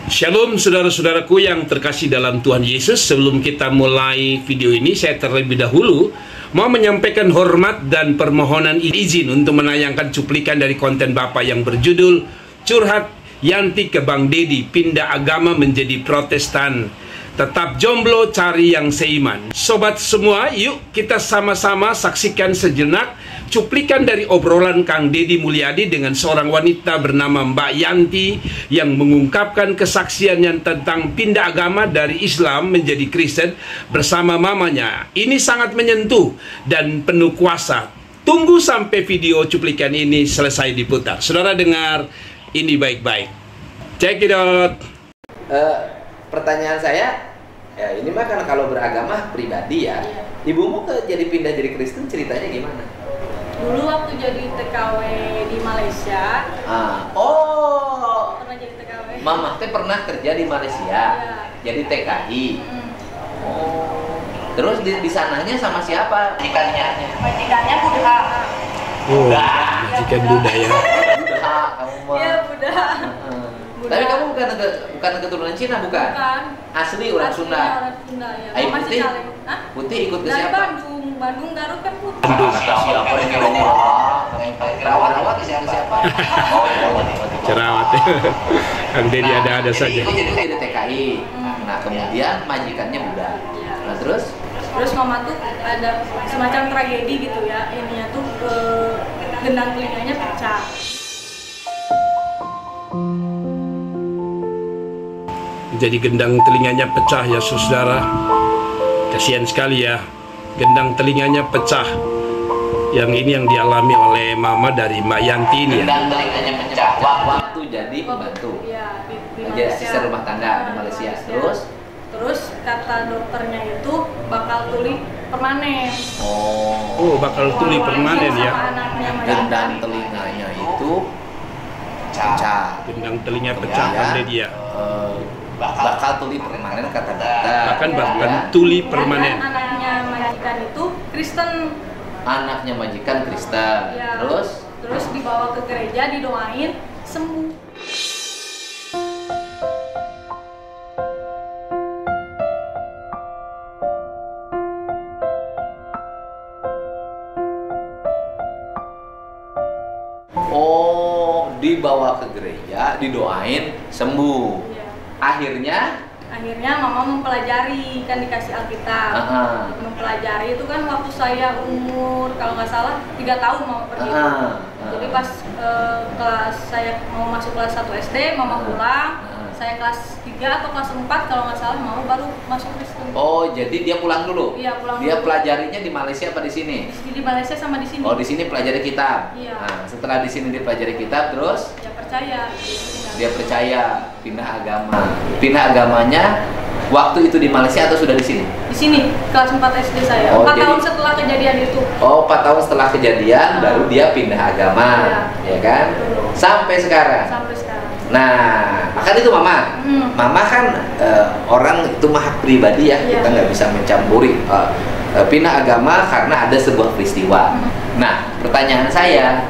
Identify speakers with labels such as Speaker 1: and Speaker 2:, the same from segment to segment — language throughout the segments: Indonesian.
Speaker 1: Shalom saudara-saudaraku yang terkasih dalam Tuhan Yesus. Sebelum kita mulai video ini, saya terlebih dahulu mau menyampaikan hormat dan permohonan izin untuk menayangkan cuplikan dari konten Bapak yang berjudul Curhat Yanti ke Bang Dedi, pindah agama menjadi Protestan, tetap jomblo cari yang seiman. Sobat semua, yuk kita sama-sama saksikan sejenak cuplikan dari obrolan Kang Dedi Mulyadi dengan seorang wanita bernama Mbak Yanti yang mengungkapkan kesaksiannya tentang pindah agama dari Islam menjadi Kristen bersama mamanya. Ini sangat menyentuh dan penuh kuasa. Tunggu sampai video cuplikan ini selesai diputar. Saudara dengar ini baik-baik. Check it out.
Speaker 2: Pertanyaan saya, ya ini mah kan kalau beragama pribadi ya. Ibumu jadi pindah jadi Kristen, ceritanya gimana?
Speaker 3: Dulu waktu jadi TKW di Malaysia. Pernah jadi TKW.
Speaker 2: Mama teh pernah kerja di Malaysia.
Speaker 3: Ya.
Speaker 2: Jadi TKI. Terus di sananya sama siapa?
Speaker 3: Majikannya Buddha.
Speaker 1: Majikan Buddha ya.
Speaker 2: Buddha, kamu mah.
Speaker 3: Iya, Buddha.
Speaker 2: Tapi kamu bukan keturunan Cina, bukan?
Speaker 3: Bukan.
Speaker 2: Asli orang Sunda.
Speaker 3: Orang Sunda ya.
Speaker 2: Ai
Speaker 3: Masih
Speaker 2: Putih?
Speaker 3: Caleng. Hah?
Speaker 2: Putih ikut ke
Speaker 3: Dari
Speaker 2: siapa?
Speaker 3: Bandung Garut kan Putih.
Speaker 2: Siapa yang ngomong? Rawat siapa?
Speaker 1: Cerawat. Kang Dedi ada saja.
Speaker 2: Itu jadi TKI. Nah, kemudian majikannya Buddha. Nah, terus
Speaker 3: Mama tuh ada semacam tragedi gitu ya. Ininya tuh gendang telinganya pecah.
Speaker 1: Jadi gendang telinganya pecah ya saudara. Kasihan sekali ya, gendang telinganya pecah. Yang ini yang dialami oleh mama dari Mbak Yanti ini ya.
Speaker 2: gendang telinganya pecah waktu jadi pembantu.
Speaker 3: Iya, di
Speaker 2: Jadi
Speaker 3: Malaysia.
Speaker 2: asisten rumah tangga di Malaysia.
Speaker 3: Terus kata dokternya itu bakal tuli permanen.
Speaker 1: Oh, bakal tuli permanen ya.
Speaker 3: Sama anaknya
Speaker 2: Gendang telinganya itu pecah.
Speaker 1: Gendang telinga pecah Kang Dedi ya.
Speaker 2: Bakal tuli permanen kata dokter.
Speaker 1: Bahkan tuli permanen.
Speaker 3: Anaknya majikan itu Kristen.
Speaker 2: Anaknya majikan Kristen.
Speaker 3: Ya.
Speaker 2: Terus
Speaker 3: Dibawa ke gereja, didoain, sembuh.
Speaker 2: dibawa ke gereja, didoain, sembuh.
Speaker 3: Iya.
Speaker 2: Akhirnya
Speaker 3: mama mempelajari, kan dikasih Alkitab. Mempelajari itu kan waktu saya umur kalau nggak salah 3 tahun mama pergi. Jadi pas kelas saya mau masuk kelas 1 SD, mama pulang. Saya kelas 3 atau kelas 4 kalau nggak salah mama baru masuk Kristen.
Speaker 2: Oh, jadi dia pulang dulu?
Speaker 3: Iya, pulang
Speaker 2: dia
Speaker 3: dulu.
Speaker 2: pelajarinya di Malaysia apa di sini?
Speaker 3: Di Malaysia sama di sini.
Speaker 2: Oh, di sini pelajari kitab.
Speaker 3: Iya.
Speaker 2: Nah, setelah di sini dipelajari kitab, terus
Speaker 3: Ya percaya.
Speaker 2: dia percaya pindah agama. Pindah agamanya waktu itu di Malaysia atau sudah di sini?
Speaker 3: Di sini kelas 4 SD saya.
Speaker 2: Oh,
Speaker 3: 4
Speaker 2: jadi-
Speaker 3: tahun setelah kejadian itu.
Speaker 2: Oh, 4 tahun setelah kejadian baru dia pindah agama, ya kan? Sampai sekarang.
Speaker 3: Sampai sekarang.
Speaker 2: Nah, kan itu mama. Mama kan orang itu mah hak pribadi ya,
Speaker 3: Iya.
Speaker 2: kita nggak bisa mencampuri pindah agama karena ada sebuah peristiwa. Nah, pertanyaan saya,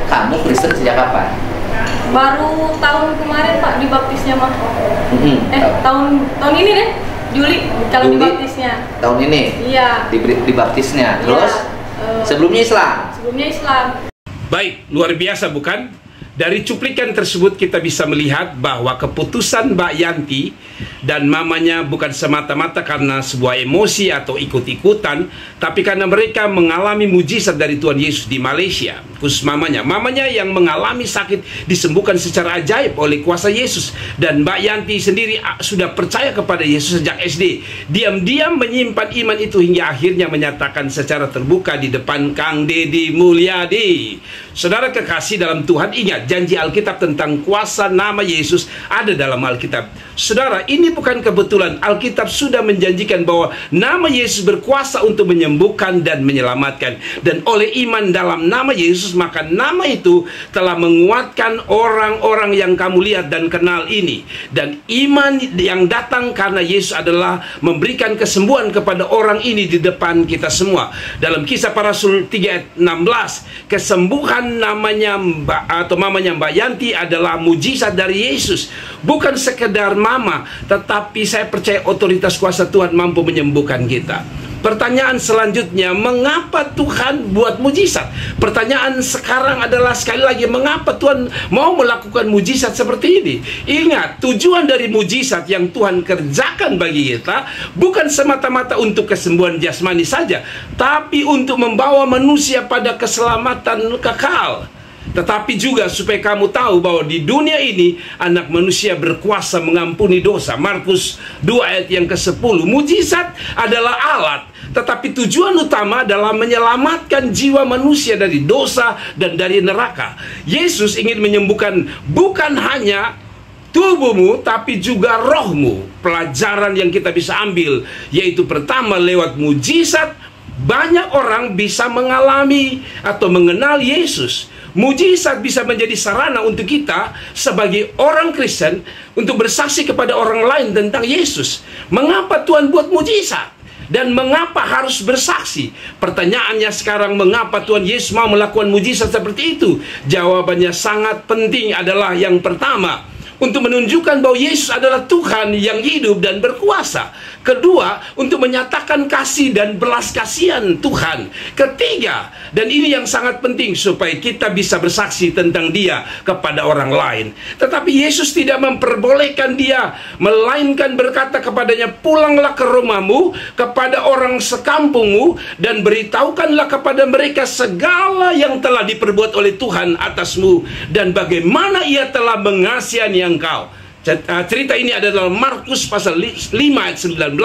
Speaker 2: kamu Kristen sejak kapan?
Speaker 3: Baru tahun kemarin Pak dibaptisnya mah. Tahun ini deh, Juli kalau
Speaker 2: Juli?
Speaker 3: dibaptisnya.
Speaker 2: Tahun ini
Speaker 3: Iya.
Speaker 2: dibaptisnya. Terus
Speaker 3: Iya.
Speaker 2: sebelumnya Islam.
Speaker 3: Sebelumnya Islam.
Speaker 1: Baik, luar biasa bukan? Dari cuplikan tersebut kita bisa melihat bahwa keputusan Mbak Yanti dan mamanya bukan semata-mata karena sebuah emosi atau ikut-ikutan, tapi karena mereka mengalami mujizat dari Tuhan Yesus di Malaysia. Khusus mamanya yang mengalami sakit disembuhkan secara ajaib oleh kuasa Yesus. Dan Mbak Yanti sendiri sudah percaya kepada Yesus sejak SD. Diam-diam menyimpan iman itu hingga akhirnya menyatakan secara terbuka di depan Kang Dedi Mulyadi. Saudara kekasih dalam Tuhan, ingat janji Alkitab tentang kuasa nama Yesus ada dalam Alkitab. Saudara, ini bukan kebetulan. Alkitab sudah menjanjikan bahwa nama Yesus berkuasa untuk menyembuhkan dan menyelamatkan. Dan oleh iman dalam nama Yesus, Yesus, maka nama itu telah menguatkan orang-orang yang kamu lihat dan kenal ini. Dan iman yang datang karena Yesus adalah memberikan kesembuhan kepada orang ini di depan kita semua. Dalam Kisah Para Rasul 3 ayat 16, kesembuhan mamanya Mbak Yanti adalah mujizat dari Yesus. Bukan sekedar mama, tetapi saya percaya otoritas kuasa Tuhan mampu menyembuhkan kita. Pertanyaan selanjutnya, mengapa Tuhan buat mujizat? Pertanyaan sekarang adalah sekali lagi, mengapa Tuhan mau melakukan mujizat seperti ini? Ingat, tujuan dari mujizat yang Tuhan kerjakan bagi kita bukan semata-mata untuk kesembuhan jasmani saja, tapi untuk membawa manusia pada keselamatan kekal. Tetapi juga supaya kamu tahu bahwa di dunia ini anak manusia berkuasa mengampuni dosa. Markus 2 ayat yang ke-10. Mujizat adalah alat, tetapi tujuan utama adalah menyelamatkan jiwa manusia dari dosa dan dari neraka. Yesus ingin menyembuhkan bukan hanya tubuhmu, tapi juga rohmu. Pelajaran yang kita bisa ambil, yaitu pertama, lewat mujizat banyak orang bisa mengalami atau mengenal Yesus. Mujizat bisa menjadi sarana untuk kita sebagai orang Kristen untuk bersaksi kepada orang lain tentang Yesus. Mengapa Tuhan buat mujizat? Dan mengapa harus bersaksi? Pertanyaannya sekarang, mengapa Tuhan Yesus mau melakukan mujizat seperti itu? Jawabannya sangat penting, adalah yang pertama, untuk menunjukkan bahwa Yesus adalah Tuhan yang hidup dan berkuasa. Kedua, untuk menyatakan kasih dan belas kasihan Tuhan. Ketiga, dan ini yang sangat penting, supaya kita bisa bersaksi tentang Dia kepada orang lain. Tetapi Yesus tidak memperbolehkan dia, melainkan berkata kepadanya, pulanglah ke rumahmu, kepada orang sekampungmu, dan beritahukanlah kepada mereka segala yang telah diperbuat oleh Tuhan atasmu, dan bagaimana Ia telah mengasihani engkau. Cerita ini adalah Markus pasal 5 ayat 19.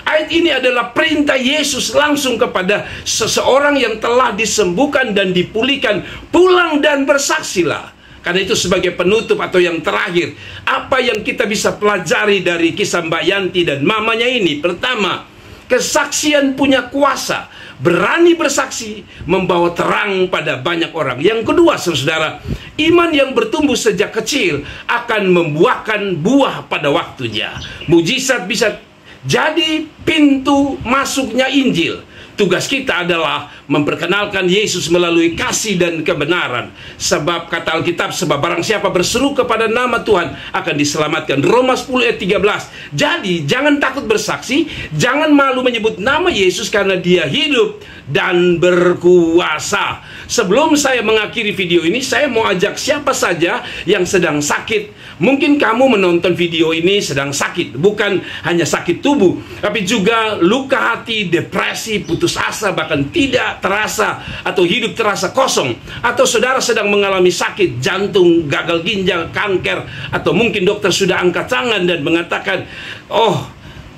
Speaker 1: Ayat ini adalah perintah Yesus langsung kepada seseorang yang telah disembuhkan dan dipulihkan. Pulang dan bersaksilah. Karena itu sebagai penutup atau yang terakhir, apa yang kita bisa pelajari dari kisah Mbak Yanti dan mamanya ini? Pertama, kesaksian punya kuasa. Berani bersaksi membawa terang pada banyak orang. Yang kedua, saudara, iman yang bertumbuh sejak kecil akan membuahkan buah pada waktunya. Mujizat bisa jadi pintu masuknya Injil. Tugas kita adalah memperkenalkan Yesus melalui kasih dan kebenaran. Sebab kata Alkitab, sebab barang siapa berseru kepada nama Tuhan akan diselamatkan. Roma 10 ayat 13. Jadi jangan takut bersaksi, jangan malu menyebut nama Yesus, karena Dia hidup dan berkuasa. Sebelum saya mengakhiri video ini, saya mau ajak siapa saja yang sedang sakit. Mungkin kamu menonton video ini sedang sakit, bukan hanya sakit tubuh, tapi juga luka hati, depresi, putus asa, bahkan tidak terasa, atau hidup terasa kosong. Atau saudara sedang mengalami sakit jantung, gagal ginjal, kanker, atau mungkin dokter sudah angkat tangan dan mengatakan, oh,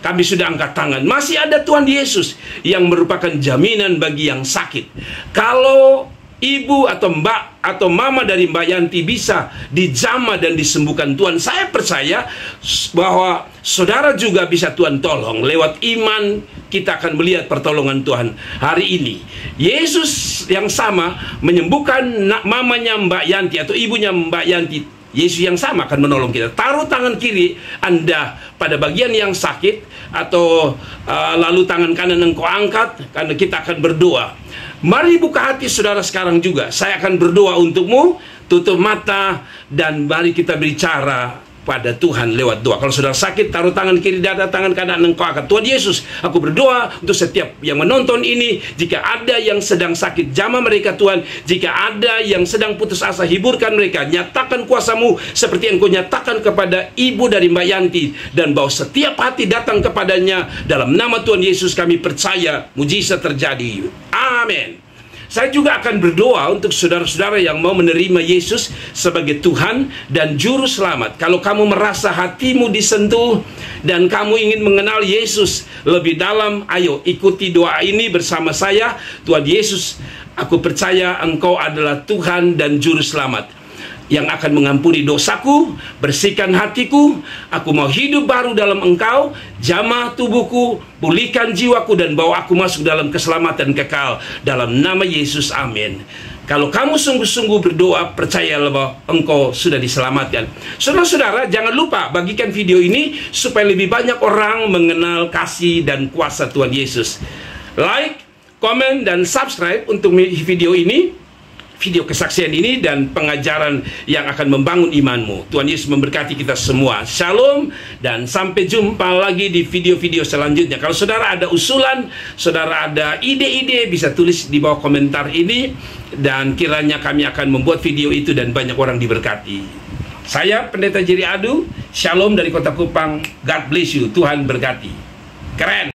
Speaker 1: kami sudah angkat tangan. Masih ada Tuhan Yesus yang merupakan jaminan bagi yang sakit. Kalau ibu atau mbak atau mama dari Mbak Yanti bisa dijamah dan disembuhkan Tuhan, saya percaya bahwa saudara juga bisa Tuhan tolong. Lewat iman kita akan melihat pertolongan Tuhan hari ini. Yesus yang sama menyembuhkan mamanya Mbak Yanti atau ibunya Mbak Yanti. Yesus yang sama akan menolong kita. Taruh tangan kiri Anda pada bagian yang sakit, atau lalu tangan kanan engkau angkat, karena kita akan berdoa. Mari buka hati saudara sekarang juga. Saya akan berdoa untukmu. Tutup mata dan mari kita bicara pada Tuhan lewat doa. Kalau saudara sakit, taruh tangan kiri dada, tangan kanan engkau angkat. Tuhan Yesus, aku berdoa untuk setiap yang menonton ini. Jika ada yang sedang sakit, jamah mereka Tuhan. Jika ada yang sedang putus asa, hiburkan mereka. Nyatakan kuasa-Mu seperti yang Kau nyatakan kepada ibu dari Mbak Yanti, dan bahwa setiap hati datang kepadanya. Dalam nama Tuhan Yesus kami percaya mujizat terjadi. Amin. Saya juga akan berdoa untuk saudara-saudara yang mau menerima Yesus sebagai Tuhan dan Juru Selamat. Kalau kamu merasa hatimu disentuh dan kamu ingin mengenal Yesus lebih dalam, ayo ikuti doa ini bersama saya. Tuhan Yesus, aku percaya Engkau adalah Tuhan dan Juru Selamat yang akan mengampuni dosaku, bersihkan hatiku. Aku mau hidup baru dalam Engkau. Jamah tubuhku, pulihkan jiwaku, dan bawa aku masuk dalam keselamatan kekal. Dalam nama Yesus, amin. Kalau kamu sungguh-sungguh berdoa, percayalah bahwa engkau sudah diselamatkan. Saudara-saudara, jangan lupa bagikan video ini supaya lebih banyak orang mengenal kasih dan kuasa Tuhan Yesus. Like, komen, dan subscribe untuk video ini, video kesaksian ini, dan pengajaran yang akan membangun imanmu. Tuhan Yesus memberkati kita semua. Shalom, dan sampai jumpa lagi di video-video selanjutnya. Kalau saudara ada usulan, saudara ada ide-ide, bisa tulis di bawah komentar ini, dan kiranya kami akan membuat video itu dan banyak orang diberkati. Saya Pendeta Jerry Adu. Shalom dari Kota Kupang. God bless you. Tuhan berkati. Keren.